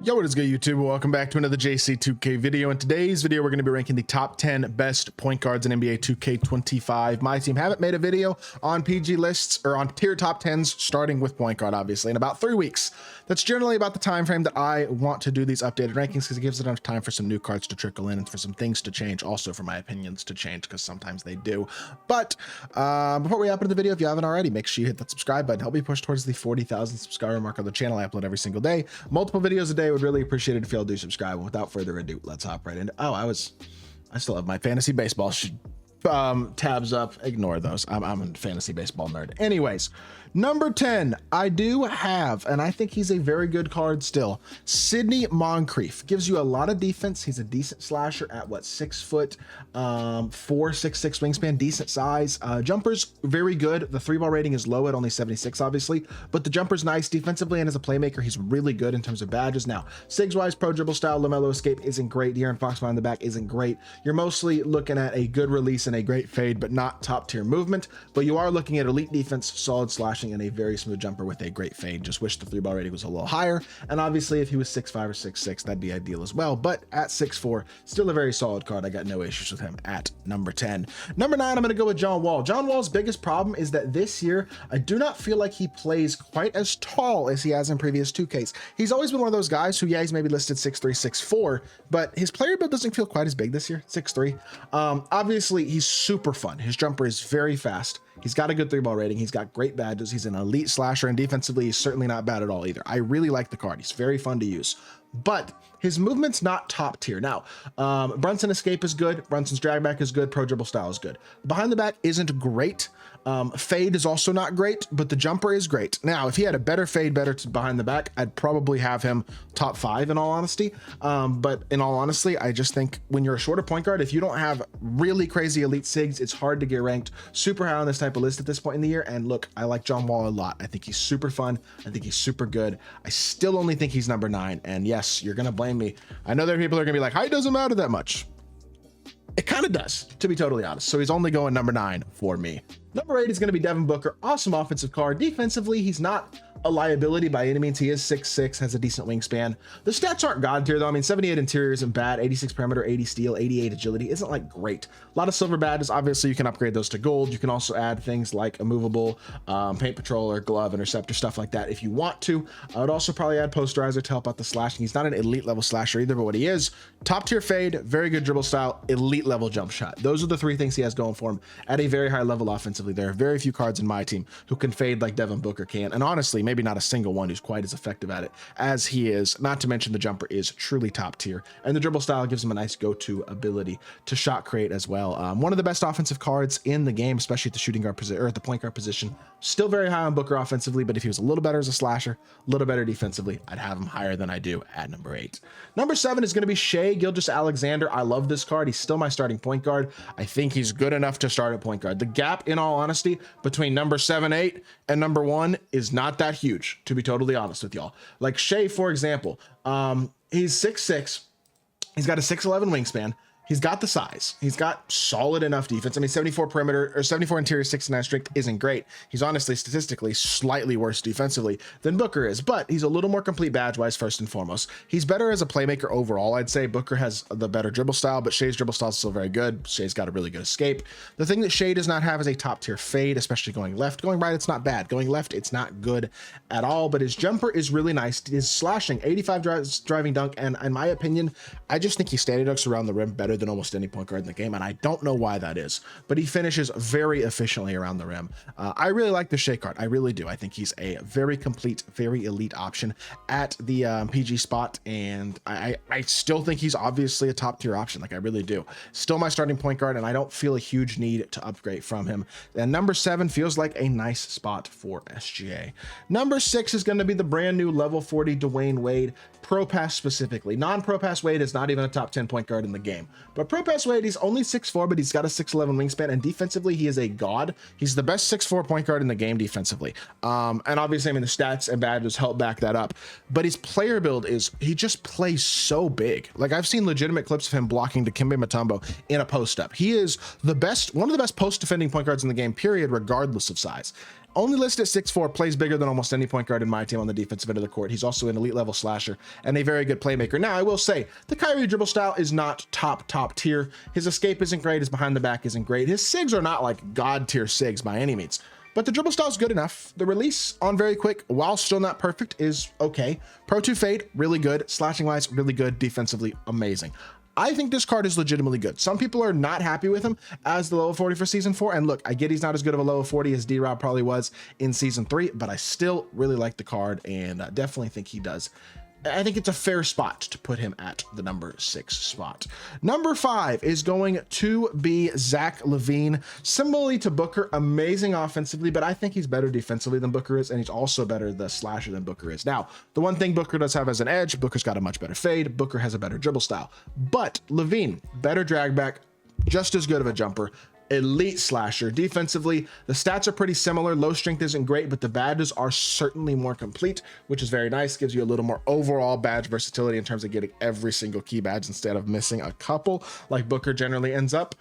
Yo, what is good, YouTube? Welcome back to another JC2K video. In today's video, we're going to be ranking the top 10 best point guards in NBA 2K25 My Team. Haven't made a video on PG lists or on tier top 10s, starting with point guard, obviously, in about 3 weeks. That's generally about the time frame that I want to do these updated rankings, because it gives enough time for some new cards to trickle in and for some things to change, also for my opinions to change, because sometimes they do. But before we hop into the video, if you haven't already, make sure you hit that subscribe button. Help me push towards the 40,000 subscriber mark on the channel. I upload every single day, multiple videos a day. Would really appreciate it if y'all do subscribe. And without further ado, let's hop right into. I still have my fantasy baseball tabs up. Ignore those. I'm a fantasy baseball nerd. Anyways, number 10, I do have, and I think he's a very good card still, Sidney Moncrief. Gives you a lot of defense. He's a decent slasher at what, 6 foot 4'6" wingspan, decent size. Jumpers very good. The 3-ball rating is low at only 76, obviously, but the jumper's nice defensively, and as a playmaker he's really good in terms of badges. Now Sigs wise, pro dribble style, LaMelo escape isn't great. De'Aaron Fox behind the back isn't great. You're mostly looking at a good release and a great fade, but not top tier movement. But you are looking at elite defense, solid slashing, and a very smooth jumper with a great fade. Just wish the 3-ball rating was a little higher, and obviously if he was 6'5" or 6'6", that'd be ideal as well. But at 6'4", still a very solid card. I got no issues with him at number 10. Number 9, I'm gonna go with John Wall. John Wall's biggest problem is that this year I do not feel like he plays quite as tall as he has in previous 2Ks. He's always been one of those guys who, yeah, he's maybe listed 6'3", 6'4", but his player build doesn't feel quite as big this year, 6'3". Obviously he's super fun. His jumper is very fast. He's got a good 3-ball rating. He's got great badges. He's an elite slasher, and defensively he's certainly not bad at all either. I really like the card. He's very fun to use, but his movement's not top tier. Now, Brunson escape is good. Brunson's drag back is good. Pro dribble style is good. Behind the back isn't great. Fade is also not great, but the jumper is great. Now, if he had a better fade, better to behind the back, I'd probably have him top 5 in all honesty. But in all honesty, I just think when you're a shorter point guard, if you don't have really crazy elite sigs, it's hard to get ranked super high on this type of list at this point in the year. And look, I like John Wall a lot. I think he's super fun. I think he's super good. I still only think he's number 9. And yes, you're gonna blame me. I know there are people who are gonna be like, height doesn't matter that much. It kind of does, to be totally honest. So he's only going number 9 for me. Number 8 is going to be Devin Booker. Awesome offensive card. Defensively, he's not a liability by any means. He is 6'6", has a decent wingspan. The stats aren't god tier though. I mean, 78 interior isn't bad. 86 perimeter, 80 steal, 88 agility isn't like great. A lot of silver badges. Obviously, you can upgrade those to gold. You can also add things like a movable paint patroller, glove, interceptor, stuff like that if you want to. I would also probably add posterizer to help out the slashing. He's not an elite level slasher either, but what he is, top tier fade, very good dribble style, elite level jump shot. Those are the 3 things he has going for him at a very high level offensively. There are very few cards in my team who can fade like Devin Booker can, and honestly maybe not a single one who's quite as effective at it as he is. Not to mention the jumper is truly top tier, and the dribble style gives him a nice go-to ability to shot create as well. One of the best offensive cards in the game, especially at the shooting guard position or at the point guard position. Still very high on Booker offensively, but if he was a little better as a slasher, a little better defensively, I'd have him higher than I do at number 8. Number 7 is going to be Shai Gilgeous-Alexander. I love this card. He's still my starting point guard. I think he's good enough to start at point guard. The gap, in all honesty, between number 7, 8 and number 1 is not that huge, to be totally honest with y'all. Like Shai, for example, he's 6'6", he's got a 6'11" wingspan. He's got the size. He's got solid enough defense. I mean, 74 perimeter or 74 interior, 69 strength isn't great. He's honestly statistically slightly worse defensively than Booker is, but he's a little more complete badge wise first and foremost. He's better as a playmaker overall. I'd say Booker has the better dribble style, but Shai's dribble style is still very good. Shai's got a really good escape. The thing that Shai does not have is a top tier fade, especially going left. Going right, it's not bad. Going left, it's not good at all, but his jumper is really nice. His slashing, 85 driving dunk, and in my opinion, I just think he standing dunks around the rim better than almost any point guard in the game, and I don't know why that is, but he finishes very efficiently around the rim. I really like the Shai card. I really do. I think he's a very complete, very elite option at the PG spot, and I still think he's obviously a top tier option. Like, I really do. Still my starting point guard, and I don't feel a huge need to upgrade from him. And number 7 feels like a nice spot for SGA. Number 6 is going to be the brand new level 40 Dwayne Wade. Pro Pass specifically. Non-Pro Pass Wade is not even a top 10 point guard in the game, but Pro Pass Wade, he's only 6'4", but he's got a 6'11" wingspan, and defensively he is a god. He's the best 6'4" point guard in the game defensively, and obviously, I mean, the stats and badges help back that up, but his player build is, he just plays so big. Like, I've seen legitimate clips of him blocking Dikembe Mutombo in a post up. He is the best, one of the best post defending point guards in the game, period, regardless of size. Only listed at 6'4", plays bigger than almost any point guard in my team on the defensive end of the court. He's also an elite level slasher and a very good playmaker. Now, I will say the Kyrie dribble style is not top tier. His escape isn't great. His behind the back isn't great. His sigs are not like god tier sigs by any means, but the dribble style is good enough. The release on very quick, while still not perfect, is okay. Pro 2 fade, really good. Slashing wise, really good. Defensively, amazing. I think this card is legitimately good. Some people are not happy with him as the low of 40 for season 4. And look, I get he's not as good of a low of 40 as D-Rob probably was in season 3, but I still really like the card and definitely think he does. I think it's a fair spot to put him at the number 6 spot. Number 5 is going to be Zach LaVine. Similarly to Booker, amazing offensively, but I think he's better defensively than Booker is, and he's also better the slasher than Booker is. Now, the one thing Booker does have as an edge, Booker's got a much better fade. Booker has a better dribble style, but LaVine, better drag back, just as good of a jumper. Elite slasher. Defensively, the stats are pretty similar. Low strength isn't great, but the badges are certainly more complete, which is very nice. Gives you a little more overall badge versatility in terms of getting every single key badge instead of missing a couple like Booker generally ends up.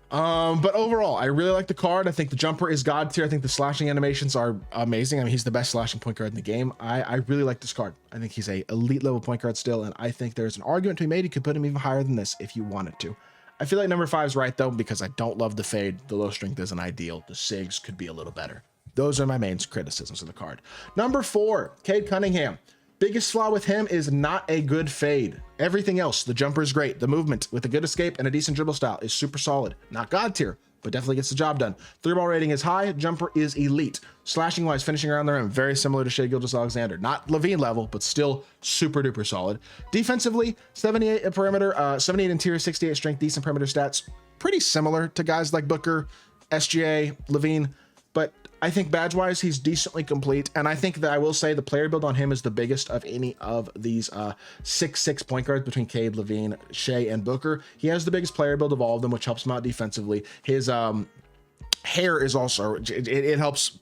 But overall, I really like the card. I think the jumper is god tier. I think the slashing animations are amazing. I mean, he's the best slashing point guard in the game. I really like this card. I think he's a elite level point guard still, and I think there's an argument to be made. You could put him even higher than this if you wanted to. I feel like number 5 is right though, because I don't love the fade. The low strength isn't ideal. The sigs could be a little better. Those are my main criticisms of the card. Number 4, Cade Cunningham. Biggest flaw with him is not a good fade. Everything else, the jumper is great. The movement with a good escape and a decent dribble style is super solid. Not god tier, but definitely gets the job done. 3-ball rating is high. Jumper is elite. Slashing wise, finishing around the rim, very similar to Shai Gilgeous-Alexander. Not LaVine level, but still super duper solid. Defensively, 78 at perimeter, 78 interior, 68 strength, decent perimeter stats. Pretty similar to guys like Booker, SGA, LaVine, but I think badge wise, he's decently complete. And I think that I will say the player build on him is the biggest of any of these 6'6" point guards between Cade, LaVine, Shai, and Booker. He has the biggest player build of all of them, which helps him out defensively. His hair is also, it helps.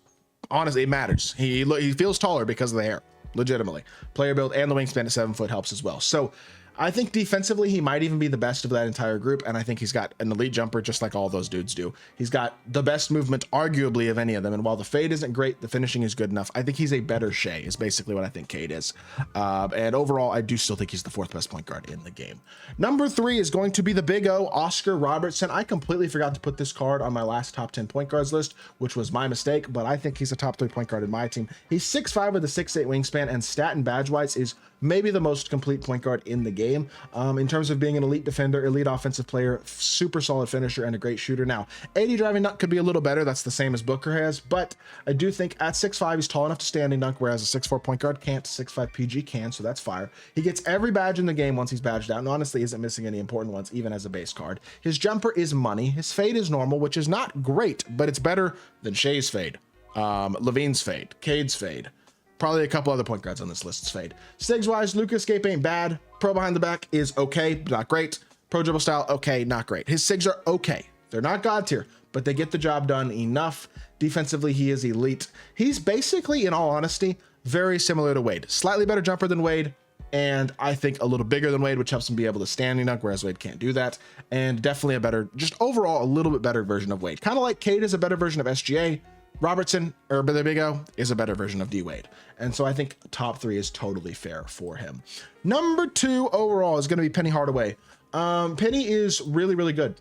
Honestly, it matters. He feels taller because of the hair, legitimately. Player build and the wingspan at 7 foot helps as well. So I think defensively, he might even be the best of that entire group. And I think he's got an elite jumper, just like all those dudes do. He's got the best movement, arguably, of any of them. And while the fade isn't great, the finishing is good enough. I think he's a better Shai, is basically what I think Cade is. And overall, I do still think he's the 4th best point guard in the game. Number 3 is going to be the Big O, Oscar Robertson. I completely forgot to put this card on my last top 10 point guards list, which was my mistake, but I think he's a top 3 point guard in my team. He's 6'5" with a 6'8" wingspan, and stat and badge wise is maybe the most complete point guard in the game. In terms of being an elite defender, elite offensive player, super solid finisher, and a great shooter. Now, 80 driving dunk could be a little better. That's the same as Booker has, but I do think at 6'5", he's tall enough to standing dunk, whereas a 6'4" point guard can't. 6'5" PG can, so that's fire. He gets every badge in the game once he's badged out, and honestly isn't missing any important ones, even as a base card. His jumper is money. His fade is normal, which is not great, but it's better than Shai's fade, LaVine's fade, Cade's fade. Probably a couple other point guards on this list's fade. Sigs wise, Luka escape ain't bad. Pro behind the back is okay, not great. Pro dribble style, okay, not great. His sigs are okay. They're not god tier, but they get the job done enough. Defensively, he is elite. He's basically, in all honesty, very similar to Wade. Slightly better jumper than Wade, and I think a little bigger than Wade, which helps him be able to standing dunk, whereas Wade can't do that. And definitely a better, just overall, a little bit better version of Wade. Kind of like Cade is a better version of SGA. Robertson, or the Big O, is a better version of D Wade. And so I think top 3 is totally fair for him. Number 2 overall is going to be Penny Hardaway. Penny is really, really good.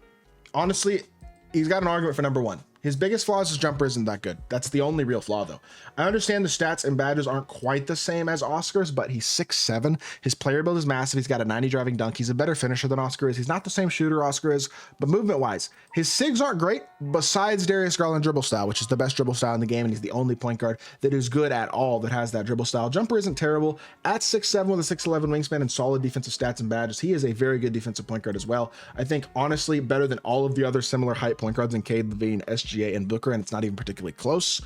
Honestly, he's got an argument for number 1. His biggest flaw is his jumper isn't that good. That's the only real flaw, though. I understand the stats and badges aren't quite the same as Oscar's, but he's 6'7". His player build is massive. He's got a 90 driving dunk. He's a better finisher than Oscar is. He's not the same shooter Oscar is, but movement-wise, his sigs aren't great, besides Darius Garland dribble style, which is the best dribble style in the game, and he's the only point guard that is good at all that has that dribble style. Jumper isn't terrible. At 6'7" with a 6'11" wingspan and solid defensive stats and badges, he is a very good defensive point guard as well. I think, honestly, better than all of the other similar height point guards in Cade, LaVine, SGA, and Booker, and it's not even particularly close.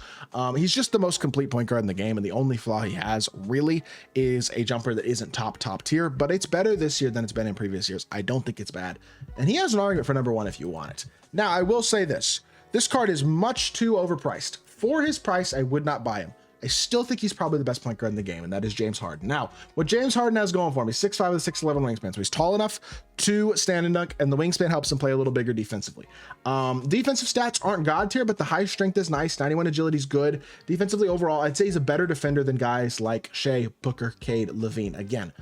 He's just the most complete point guard in the game, and the only flaw he has really is a jumper that isn't top tier, but it's better this year than it's been in previous years. I don't think it's bad, and he has an argument for number 1 if you want it. Now, I will say this card is much too overpriced. For his price, I would not buy him. I still think he's probably the best point guard in the game, and that is James Harden. Now, what James Harden has going for him, he's 6'5" with a 6'11" wingspan, so he's tall enough to stand and dunk, and the wingspan helps him play a little bigger defensively. Defensive stats aren't god tier, but the high strength is nice. 91 agility is good. Defensively overall, I'd say he's a better defender than guys like Shea, Booker, Cade, Levine again.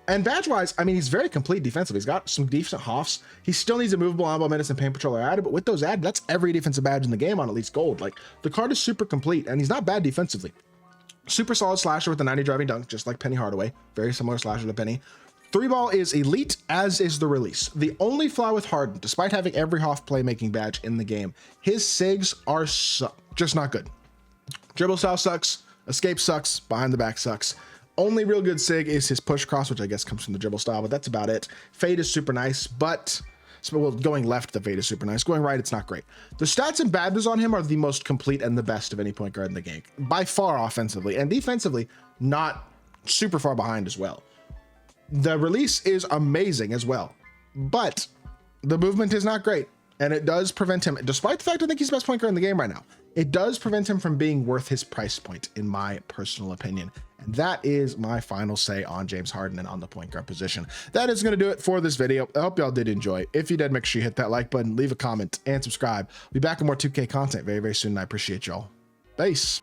And badge-wise, I mean, he's very complete defensively. He's got some decent hoffs. He still needs a movable on-ball menace and paint patroller added, but with those added, that's every defensive badge in the game on at least gold. Like, the card is super complete, and he's not bad defensively. Super solid slasher with a 90 driving dunk, just like Penny Hardaway. Very similar slasher to Penny. 3-ball is elite, as is the release. The only flaw with Harden, despite having every Hoff playmaking badge in the game, his SIGs are just not good. Dribble style sucks, escape sucks, behind the back sucks. Only real good SIG is his push cross, which I guess comes from the dribble style, but that's about it. Fade is super nice, but well, going left, the fade is super nice. Going right, it's not great. The stats and badges on him are the most complete and the best of any point guard in the game, by far offensively, and defensively, not super far behind as well. The release is amazing as well, but the movement is not great, and it does prevent him, despite the fact I think he's the best point guard in the game right now, it does prevent him from being worth his price point, in my personal opinion. And that is my final say on James Harden and on the point guard position. That is going to do it for this video. I hope y'all did enjoy. If you did, make sure you hit that like button, leave a comment, and subscribe. We'll be back with more 2K content very, very soon, and I appreciate y'all. Peace.